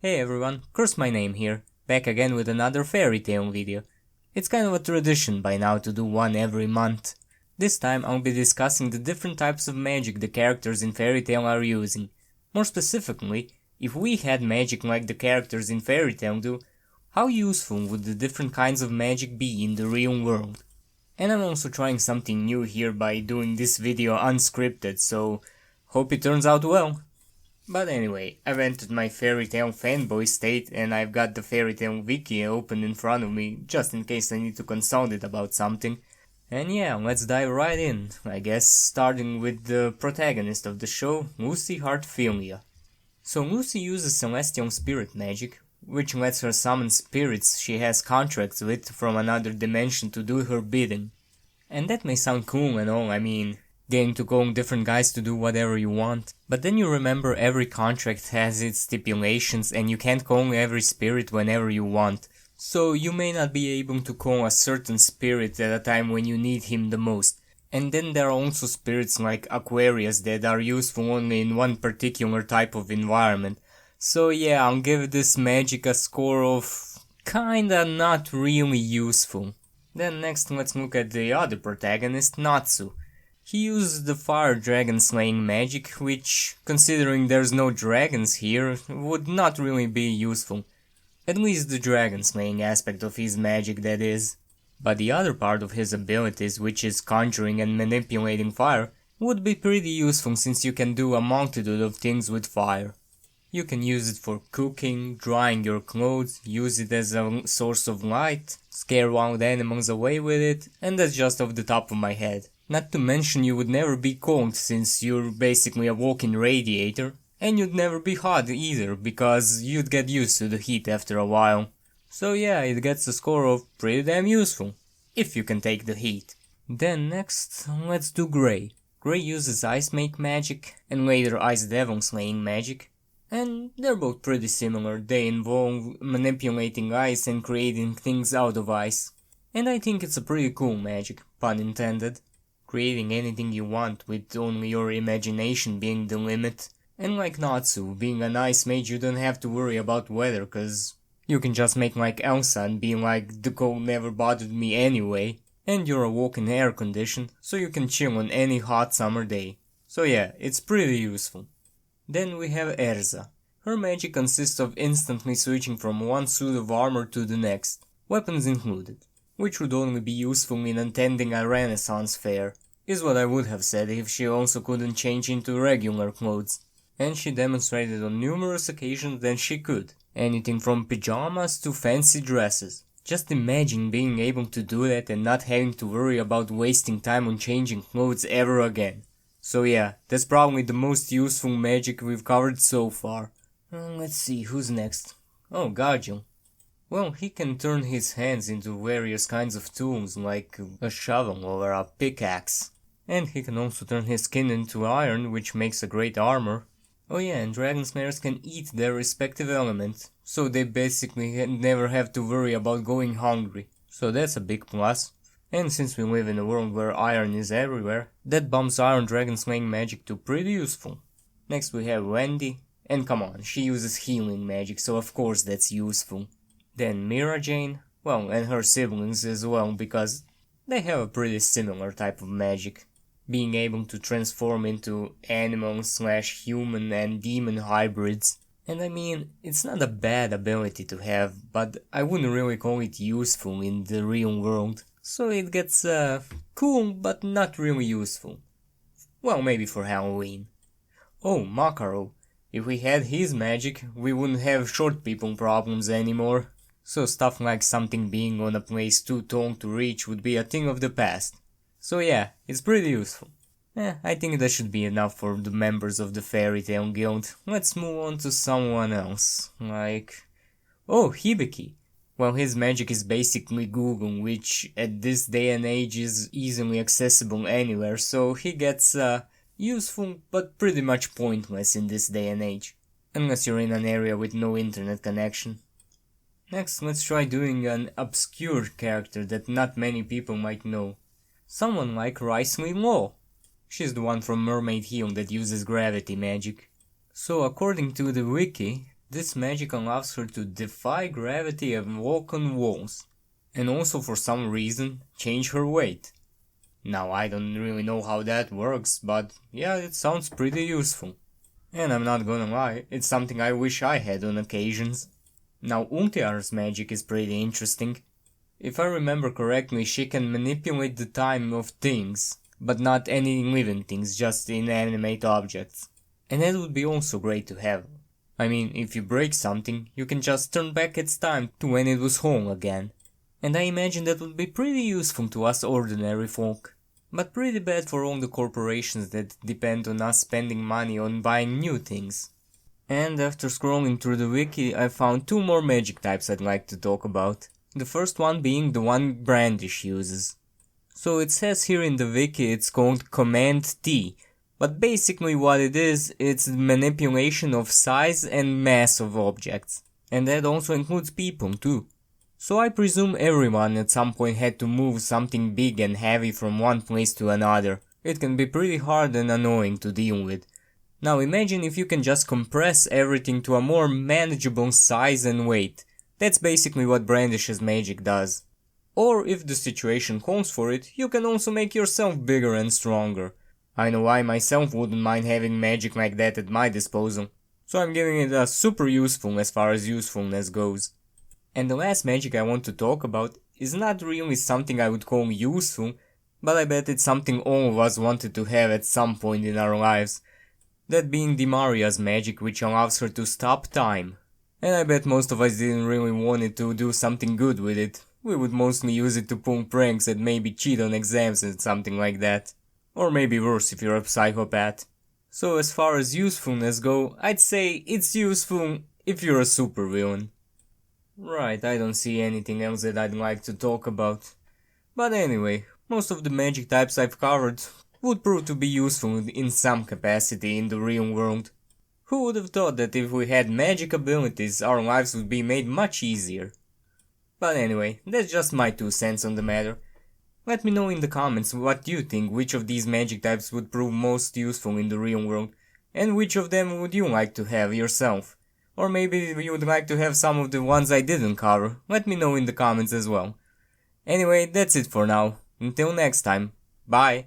Hey everyone, Curse My Name here, back again with another fairy tale video. It's kind of a tradition by now to do one every month. This time I'll be discussing the different types of magic the characters in fairy tale are using. More specifically, if we had magic like the characters in fairy tale do, how useful would the different kinds of magic be in the real world? And I'm also trying something new here by doing this video unscripted, so hope it turns out well. But anyway, I've entered my fairy tale fanboy state and I've got the fairy tale wiki open in front of me just in case I need to consult it about something. And yeah, let's dive right in, I guess, starting with the protagonist of the show, Lucy Heartfilia. So Lucy uses celestial spirit magic, which lets her summon spirits she has contracts with from another dimension to do her bidding. And that may sound cool and all, I mean, getting to call different guys to do whatever you want. But then you remember every contract has its stipulations and you can't call every spirit whenever you want. So you may not be able to call a certain spirit at a time when you need him the most. And then there are also spirits like Aquarius that are useful only in one particular type of environment. So yeah, I'll give this magic a score of kinda not really useful. Then next let's look at the other protagonist, Natsu. He uses the fire dragon slaying magic, which, considering there's no dragons here, would not really be useful. At least the dragon slaying aspect of his magic, that is. But the other part of his abilities, which is conjuring and manipulating fire, would be pretty useful since you can do a multitude of things with fire. You can use it for cooking, drying your clothes, use it as a source of light, scare wild animals away with it, and that's just off the top of my head. Not to mention you would never be cold since you're basically a walking radiator, and you'd never be hot either because you'd get used to the heat after a while. So yeah, it gets a score of pretty damn useful, if you can take the heat. Then next, let's do Grey. Grey uses ice make magic, and later ice devil slaying magic. And they're both pretty similar, they involve manipulating ice and creating things out of ice. And I think it's a pretty cool magic, pun intended. Creating anything you want with only your imagination being the limit. And like Natsu, being an ice mage you don't have to worry about weather cause you can just make like Elsa and be like the cold never bothered me anyway. And you're a walking air condition, so you can chill on any hot summer day. So yeah, it's pretty useful. Then we have Ariza. Her magic consists of instantly switching from one suit of armor to the next, weapons included. Which would only be useful in attending a Renaissance fair, is what I would have said if she also couldn't change into regular clothes. And she demonstrated on numerous occasions that she could, anything from pajamas to fancy dresses. Just imagine being able to do that and not having to worry about wasting time on changing clothes ever again. So yeah, that's probably the most useful magic we've covered so far. Let's see, who's next? Oh, Guardian. Well, he can turn his hands into various kinds of tools, like a shovel or a pickaxe. And he can also turn his skin into iron, which makes a great armor. Oh yeah, and dragon slayers can eat their respective element, so they basically never have to worry about going hungry. So that's a big plus. And since we live in a world where iron is everywhere, that bumps iron dragon slaying magic to pretty useful. Next we have Wendy, and come on, she uses healing magic, so of course that's useful. Then Mira Jane, well, and her siblings as well, because they have a pretty similar type of magic. Being able to transform into animal/human and demon hybrids. And I mean, it's not a bad ability to have, but I wouldn't really call it useful in the real world. So it gets cool, but not really useful. Well, maybe for Halloween. Oh, Makaro. If we had his magic, we wouldn't have short people problems anymore. So stuff like something being on a place too tall to reach would be a thing of the past. So yeah, it's pretty useful. I think that should be enough for the members of the Fairy Tale Guild. Let's move on to someone else, like... Oh, Hibiki. Well, his magic is basically Google, which at this day and age is easily accessible anywhere, so he gets useful but pretty much pointless in this day and age. Unless you're in an area with no internet connection. Next, let's try doing an obscure character that not many people might know. Someone like Risley Law. She's the one from Mermaid Hill that uses gravity magic. So according to the wiki, This magic allows her to defy gravity and walk on walls, and also for some reason change her weight. Now I don't really know how that works, but yeah, it sounds pretty useful. And I'm not gonna lie, it's something I wish I had on occasions. Now Untiar's magic is pretty interesting. If I remember correctly, she can manipulate the time of things, but not any living things, just inanimate objects. And that would be also great to have. I mean, if you break something, you can just turn back its time to when it was whole again. And I imagine that would be pretty useful to us ordinary folk. But pretty bad for all the corporations that depend on us spending money on buying new things. And after scrolling through the wiki, I found 2 more magic types I'd like to talk about. The first one being the one Brandish uses. So it says here in the wiki it's called Command T, but basically what it is, it's manipulation of size and mass of objects. And that also includes people too. So I presume everyone at some point had to move something big and heavy from one place to another. It can be pretty hard and annoying to deal with. Now imagine if you can just compress everything to a more manageable size and weight. That's basically what Brandish's magic does. Or if the situation calls for it, you can also make yourself bigger and stronger. I know I myself wouldn't mind having magic like that at my disposal, so I'm giving it a super useful as far as usefulness goes. And the last magic I want to talk about is not really something I would call useful, but I bet it's something all of us wanted to have at some point in our lives. That being Dimaria's magic, which allows her to stop time. And I bet most of us didn't really want it to do something good with it. We would mostly use it to pull pranks and maybe cheat on exams and something like that. Or maybe worse if you're a psychopath. So as far as usefulness go, I'd say it's useful if you're a supervillain. Right, I don't see anything else that I'd like to talk about. But anyway, most of the magic types I've covered would prove to be useful in some capacity in the real world. Who would have thought that if we had magic abilities, our lives would be made much easier? But anyway, that's just my 2 cents on the matter. Let me know in the comments what you think, which of these magic types would prove most useful in the real world, and which of them would you like to have yourself? Or maybe you would like to have some of the ones I didn't cover, let me know in the comments as well. Anyway, that's it for now. Until next time, bye!